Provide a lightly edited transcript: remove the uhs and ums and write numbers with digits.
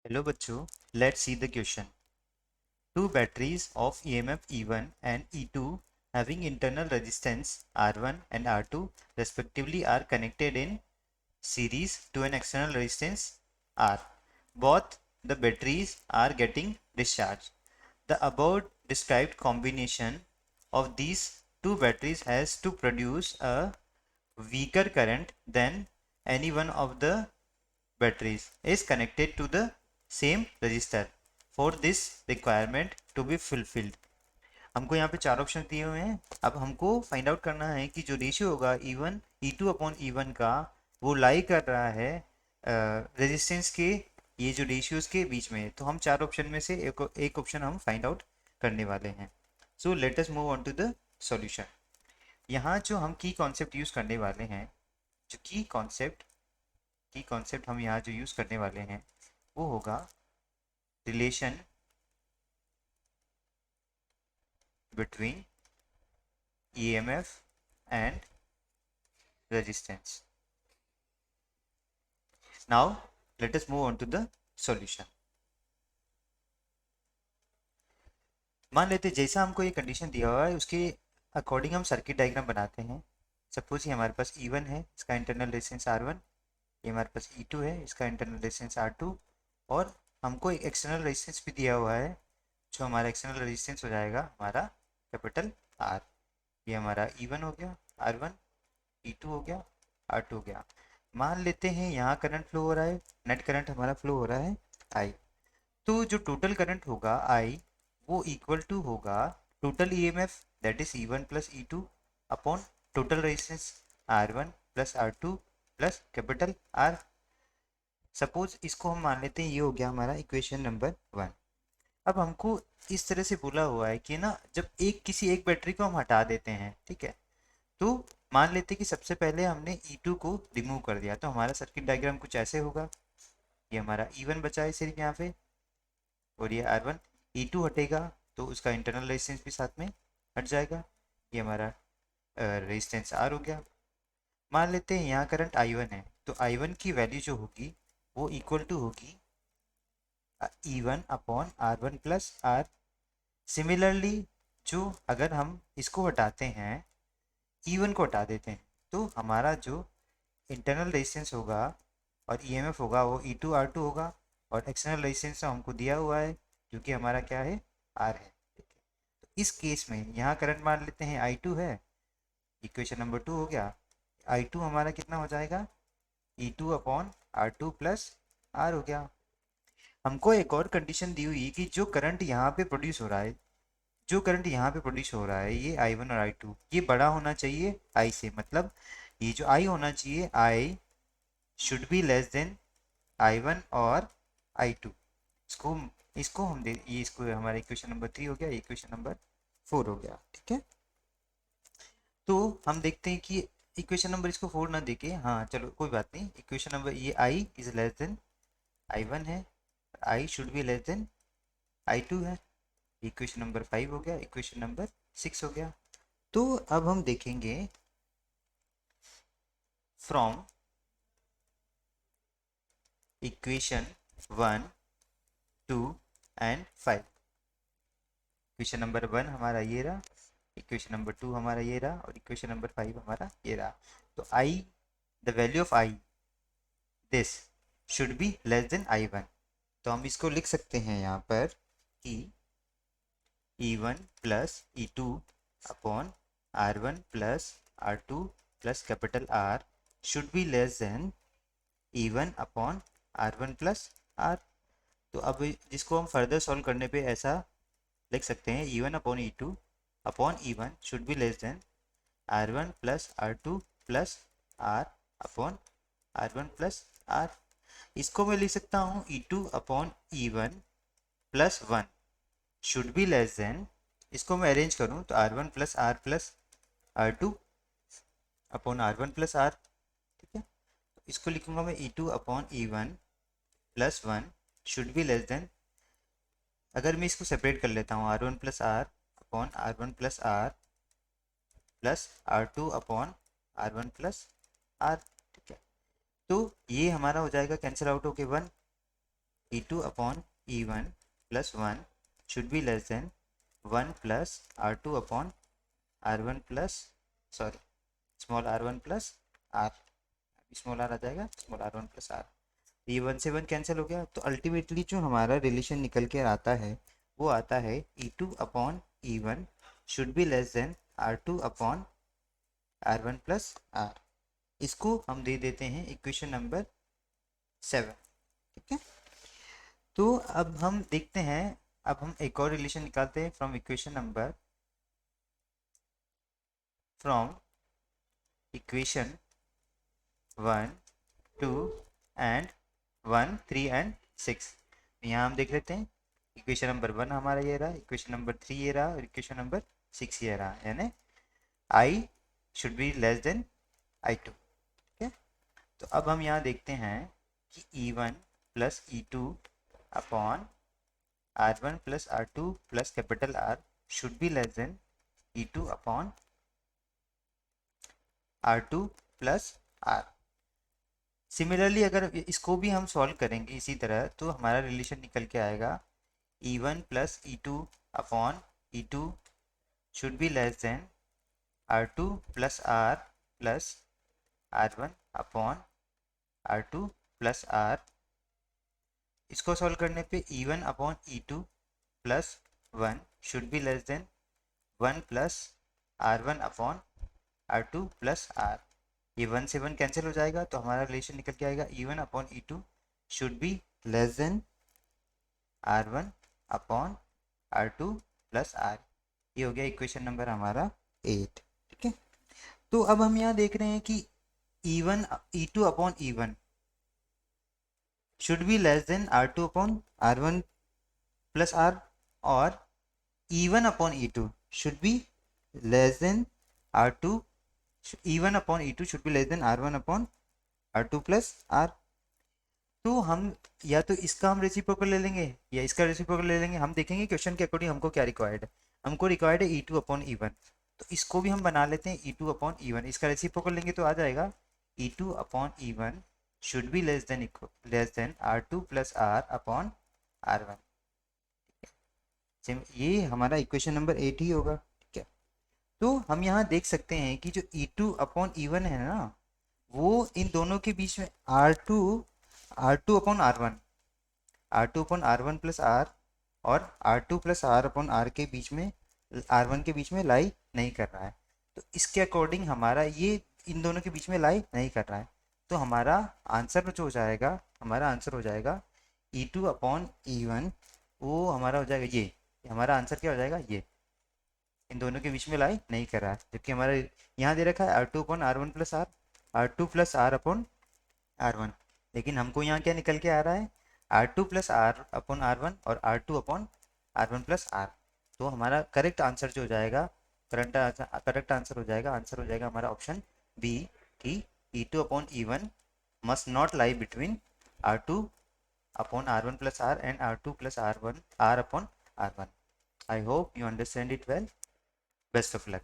Hello बच्चों, let's see the question. Two batteries of EMF E1 and E2 having internal resistance R1 and R2 respectively are connected in series to an external resistance R. Both the batteries are getting discharged. The above described combination of these two batteries has to produce a weaker current than any one of the batteries is connected to the same resistor for this requirement to be fulfilled. हमको यहाँ पे चार option दिए हुए हैं. अब हमको find out करना है कि जो रेशियो होगा E1 E2 अपॉन E1 का वो लाई कर रहा है रेजिस्टेंस के ये जो रेशियोज के बीच में. तो हम चार ऑप्शन में से एक ऑप्शन हम फाइंड आउट करने वाले हैं. So let us move on to the solution. यहाँ जो हम की कॉन्सेप्ट यूज़ करने वाले हैं, जो की कॉन्सेप्ट हम यहाँ जो यूज़ करने वाले हैं वो होगा relation between EMF and resistance. Now let us move on to the solution. मान लेते जैसा हमको ये कंडीशन दिया हुआ है उसके अकॉर्डिंग हम सर्किट डायग्राम बनाते हैं. सपोज ये हमारे पास E1 है, इसका इंटरनल रेजिस्टेंस R1. ये हमारे पास E2 है, इसका इंटरनल रेजिस्टेंस R2. और हमको एक एक्सटर्नल रेजिस्टेंस भी दिया हुआ है जो हमारा एक्सटर्नल रेजिस्टेंस हो जाएगा हमारा कैपिटल R. ये हमारा E1 हो गया R1, E2 हो गया R2 हो गया. मान लेते हैं यहाँ करंट फ्लो हो रहा है, नेट करंट हमारा फ्लो हो रहा है I. तो जो टोटल करंट होगा I वो इक्वल टू होगा total EMF that is E1 plus E2 upon total resistance R1 plus R2 plus capital R. Suppose इसको हम मान लेते हैं ये हो गया हमारा इक्वेशन नंबर 1. अब हमको इस तरह से बोला हुआ है कि ना जब किसी एक बैटरी को हम हटा देते हैं, ठीक है, तो मान लेते कि सबसे पहले हमने E2 को रिमूव कर दिया तो हमारा सर्किट डायग्राम कुछ ऐसे होगा. ये हमारा E1 बचा है सिर्फ यहाँ पे और ये R1. E2 हटेगा तो उसका इंटरनल रेजिस्टेंस भी साथ में हट जाएगा. ये हमारा रेजिस्टेंस R हो गया. मान लेते हैं यहाँ करंट I1 है तो I1 की वैल्यू जो होगी वो इक्वल टू होगी E1 upon R1 plus R. Similarly जो अगर हम इसको हटाते हैं E1 को हटा देते हैं तो हमारा जो इंटरनल रेजिस्टेंस होगा और EMF होगा वो E2 R2 होगा. और एक्सटर्नल रेजिस्टेंस तो हमको दिया हुआ है जो कि हमारा क्या है R है. ठीक है, तो इस केस में यहाँ करंट मान लेते हैं I2 है. इक्वेशन नंबर 2 हो गया. I2 हमारा कितना हो जाएगा E2 upon R2 plus R हो गया. हमको एक और कंडीशन दी हुई कि जो करंट यहाँ पे प्रोड्यूस हो रहा है, जो करंट यहाँ पे प्रोड्यूस हो रहा है ये I1 और I2 ये बड़ा होना चाहिए I से. मतलब ये जो I होना चाहिए I should be less than I1 और I2. इसको इसको हम दे ये इसको हमारा इक्वेशन नंबर 3 हो गया, इक्वेशन नंबर 4 हो गया. ठीक है, तो हम देखते हैं कि इक्वेशन नंबर इसको 4 ना देके, हाँ चलो कोई बात नहीं, इक्वेशन नंबर ये I is less than I1 है, I should be less than I2 है. इक्वेशन नंबर 5 हो गया, इक्वेशन नंबर 6 हो गया. तो अब हम देखेंगे from equation 1 2 and 5. Equation number 1 हमारा ये रहा, इक्वेशन नंबर 2 हमारा ये रहा और इक्वेशन नंबर 5 हमारा ये रहा. तो I the value of I this should be less than I1. तो हम इसको लिख सकते हैं यहाँ पर कि E1 plus E2 upon R1 plus R2 plus capital R should be less than E1 upon R1 plus R. तो अब जिसको हम फर्दर सॉल्व करने पे ऐसा लिख सकते हैं E1 upon E2 upon E1 should be less than R1 plus R2 plus R upon R1 plus R. इसको मैं लिख सकता हूँ E2 upon E1 plus 1 should be less than, इसको मैं अरेंज करूँ तो R1 plus R plus R2 upon R1 plus R. ठीक है, तो इसको लिखूंगा मैं E2 upon E1 plus 1 should be less than, अगर मैं इसको सेपरेट कर लेता हूँ R1 plus R upon R1 plus R plus R2 upon R1 plus R. ठीक है, तो ये हमारा हो जाएगा कैंसिल आउट होके 1. E2 upon E1 plus 1 should be less than 1 plus R2 upon R1 plus small R1 plus R, small R आ जाएगा, small R1 plus R। ये 1 से 1 कैंसिल हो गया, तो अल्टीमेटली जो हमारा रिलेशन निकल के आता है वो आता है E2 upon E1 should be less than R2 upon R1 plus R। इसको हम दे देते हैं इक्वेशन नंबर 7। ठीक है, तो अब हम देखते हैं, अब हम एक और रिलेशन निकालते हैं फ्रॉम इक्वेशन 1, 2 एंड 1, 3 एंड 6। यहाँ हम देख लेते हैं, इक्वेशन नंबर 1 हमारा ये रहा, इक्वेशन नंबर 3 ये रहा, और इक्वेशन नंबर 6 ये रहा, यानी I should be less than I2। ठीक है, तो अब हम यहाँ देखते हैं कि E1 plus E2 upon R1 plus R2 plus capital R should be less than E2 upon R2 plus R। Similarly अगर इसको भी हम सॉल्व करेंगे इसी तरह, तो हमारा रिलेशन निकल के आएगा E1 plus E2 upon E2 should be less than R2 plus R plus R1 upon R2 plus R। इसको सॉल्व करने पे E1 upon E2 plus 1 should be less than 1 plus R1 upon R2 plus R। ये 1 से 1 cancel हो जाएगा, तो हमारा relation निकल के आएगा E1 upon E2 should be less than R1 upon R2 plus R। ये हो गया इक्वेशन नंबर हमारा 8। ठीक है, तो अब हम यहाँ देख रहे हैं कि E2 upon E1 should be less than R2 upon R1 plus R, और E1 upon E2 should be less than R2, E1 upon E2 should be less than R1 upon R2 plus R। तो हम या तो इसका हम reciprocal ले लेंगे या इसका रेसिप्रोकल ले लेंगे, हम देखेंगे क्वेश्चन के अकॉर्डिंग हमको क्या रिक्वायर्ड है। हमको रिक्वायर्ड है E2 अपॉन E1, तो इसको भी हम बना लेते हैं E2 अपॉन E1। इसका रेसिप्रोकल लेंगे तो आ जाएगा E2 upon E1 should be less than R2 plus R upon R1। ये हमारा इक्वेशन नंबर 8 ही होगा। ठीक है, तो हम यहाँ देख सकते हैं कि जो E2 अपॉन E1 है ना, वो इन दोनों के बीच में R2 upon R1 plus R और R2 plus R upon R के बीच में, R1 के बीच में लाई नहीं कर रहा है। तो इसके अकॉर्डिंग हमारा ये इन दोनों के बीच में लाई नहीं कर रहा है, तो हमारा आंसर जो हो जाएगा, हमारा आंसर हो जाएगा E2 अपॉन E1, वो हमारा हो जाएगा ये हमारा आंसर क्या हो जाएगा, ये इन दोनों के बीच में लाई नहीं कर रहा है। जबकि हमारा यहाँ दे रखा है R2 upon R1 plus R, R2 plus R upon R1, लेकिन हमको यहाँ क्या निकल के आ रहा है R2 plus R upon R1 और R2 upon R1 plus R। तो हमारा करेक्ट आंसर जो हो जाएगा, करेक्ट आंसर हो जाएगा हमारा ऑप्शन बी, कि E2 upon E1 must not lie between R2 upon R1 plus R and R2 plus R1 R upon R1. I hope you understand it well. Best of luck.